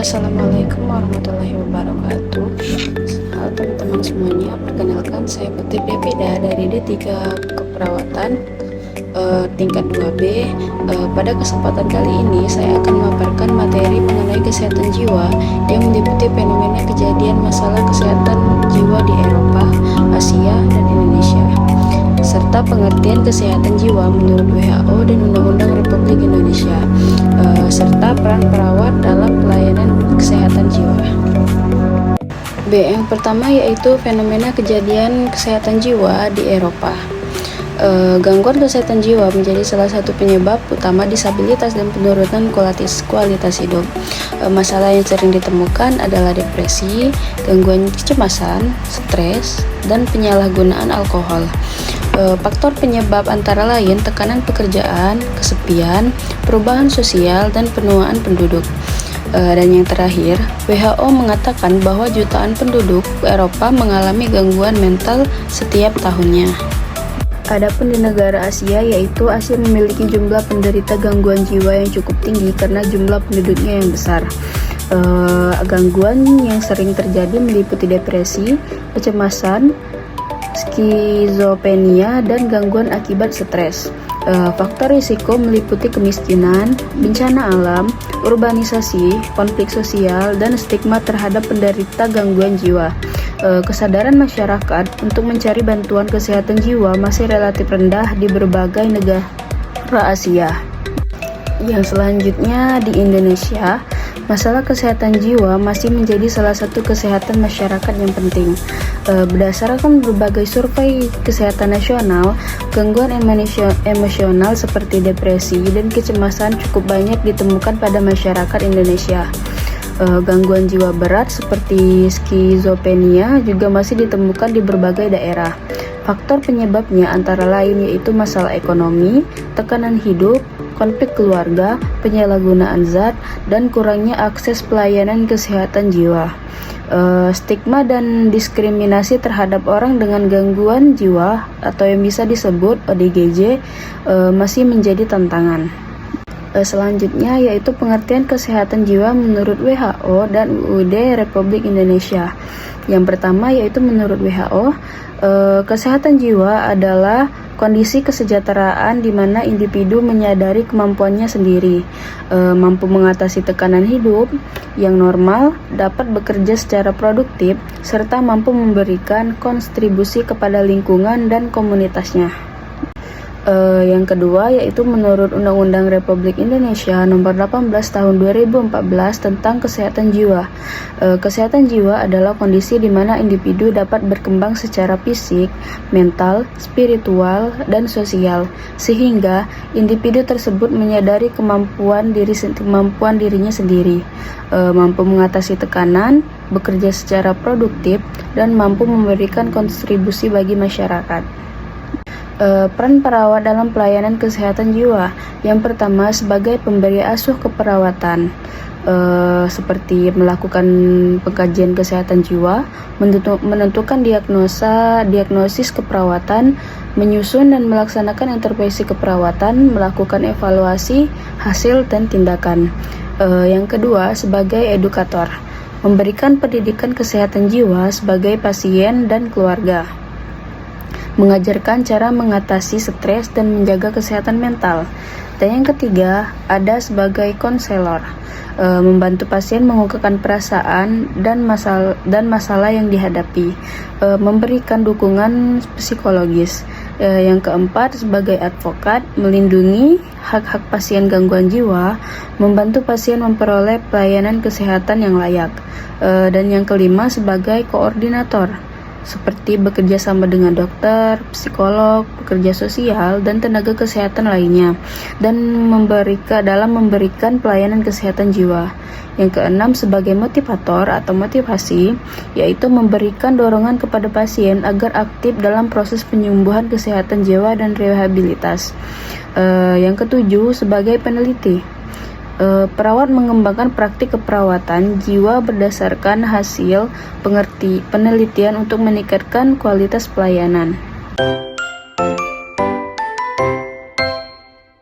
Assalamualaikum warahmatullahi wabarakatuh. Halo teman-teman semuanya, perkenalkan saya Putri Devida dari D3 Keperawatan tingkat 2B. Pada kesempatan kali ini saya akan memaparkan materi mengenai kesehatan jiwa yang meliputi fenomena kejadian masalah kesehatan jiwa di Eropa, Asia, dan Indonesia, serta pengertian kesehatan jiwa menurut WHO dan Undang-Undang Republik Indonesia, serta peran perawat dalam pelayanan kesehatan jiwa. Yang pertama yaitu fenomena kejadian kesehatan jiwa di Eropa. Gangguan kesehatan jiwa menjadi salah satu penyebab utama disabilitas dan penurunan kualitas hidup. Masalah yang sering ditemukan adalah depresi, gangguan kecemasan, stres, dan penyalahgunaan alkohol. Faktor penyebab antara lain tekanan pekerjaan, kesepian, perubahan sosial, dan penuaan penduduk. Dan yang terakhir, WHO mengatakan bahwa jutaan penduduk Eropa mengalami gangguan mental setiap tahunnya. Adapun di negara Asia, yaitu Asia memiliki jumlah penderita gangguan jiwa yang cukup tinggi karena jumlah penduduknya yang besar. Gangguan yang sering terjadi meliputi depresi, kecemasan, skizofrenia, dan gangguan akibat stres. Faktor risiko meliputi kemiskinan, bencana alam, urbanisasi, konflik sosial, dan stigma terhadap penderita gangguan jiwa. Kesadaran masyarakat untuk mencari bantuan kesehatan jiwa masih relatif rendah di berbagai negara Asia. Yang selanjutnya di Indonesia, masalah kesehatan jiwa masih menjadi salah satu kesehatan masyarakat yang penting. Berdasarkan berbagai survei kesehatan nasional, gangguan emosional seperti depresi dan kecemasan cukup banyak ditemukan pada masyarakat Indonesia. Gangguan jiwa berat seperti skizofrenia juga masih ditemukan di berbagai daerah. Faktor penyebabnya antara lain yaitu masalah ekonomi, tekanan hidup, konflik keluarga, penyalahgunaan zat, dan kurangnya akses pelayanan kesehatan jiwa. Stigma dan diskriminasi terhadap orang dengan gangguan jiwa atau yang bisa disebut ODGJ masih menjadi tantangan. Selanjutnya yaitu pengertian kesehatan jiwa menurut WHO dan UUD Republik Indonesia. Yang pertama yaitu menurut WHO, kesehatan jiwa adalah kondisi kesejahteraan di mana individu menyadari kemampuannya sendiri, mampu mengatasi tekanan hidup yang normal, dapat bekerja secara produktif, serta mampu memberikan kontribusi kepada lingkungan dan komunitasnya. Yang kedua yaitu menurut Undang-Undang Republik Indonesia Nomor 18 Tahun 2014 tentang Kesehatan Jiwa. Kesehatan jiwa adalah kondisi di mana individu dapat berkembang secara fisik, mental, spiritual, dan sosial, sehingga individu tersebut menyadari kemampuan dirinya sendiri, mampu mengatasi tekanan, bekerja secara produktif, dan mampu memberikan kontribusi bagi masyarakat. Peran perawat dalam pelayanan kesehatan jiwa. Yang pertama sebagai pemberi asuh keperawatan, seperti melakukan pengkajian kesehatan jiwa, menentukan diagnosis keperawatan, menyusun dan melaksanakan intervensi keperawatan, melakukan evaluasi hasil dan tindakan. Yang kedua sebagai edukator, memberikan pendidikan kesehatan jiwa sebagai pasien dan keluarga, mengajarkan cara mengatasi stres dan menjaga kesehatan mental. Dan yang ketiga ada sebagai konselor, membantu pasien mengungkapkan perasaan dan masalah yang dihadapi, memberikan dukungan psikologis. Yang keempat sebagai advokat, melindungi hak-hak pasien gangguan jiwa, membantu pasien memperoleh pelayanan kesehatan yang layak. Dan yang kelima sebagai koordinator, seperti bekerja sama dengan dokter, psikolog, pekerja sosial, dan tenaga kesehatan lainnya, dan memberikan pelayanan kesehatan jiwa. Yang keenam sebagai motivator atau motivasi, yaitu memberikan dorongan kepada pasien agar aktif dalam proses penyembuhan kesehatan jiwa dan rehabilitas. Yang ketujuh sebagai peneliti. Perawat mengembangkan praktik keperawatan jiwa berdasarkan hasil penelitian untuk meningkatkan kualitas pelayanan.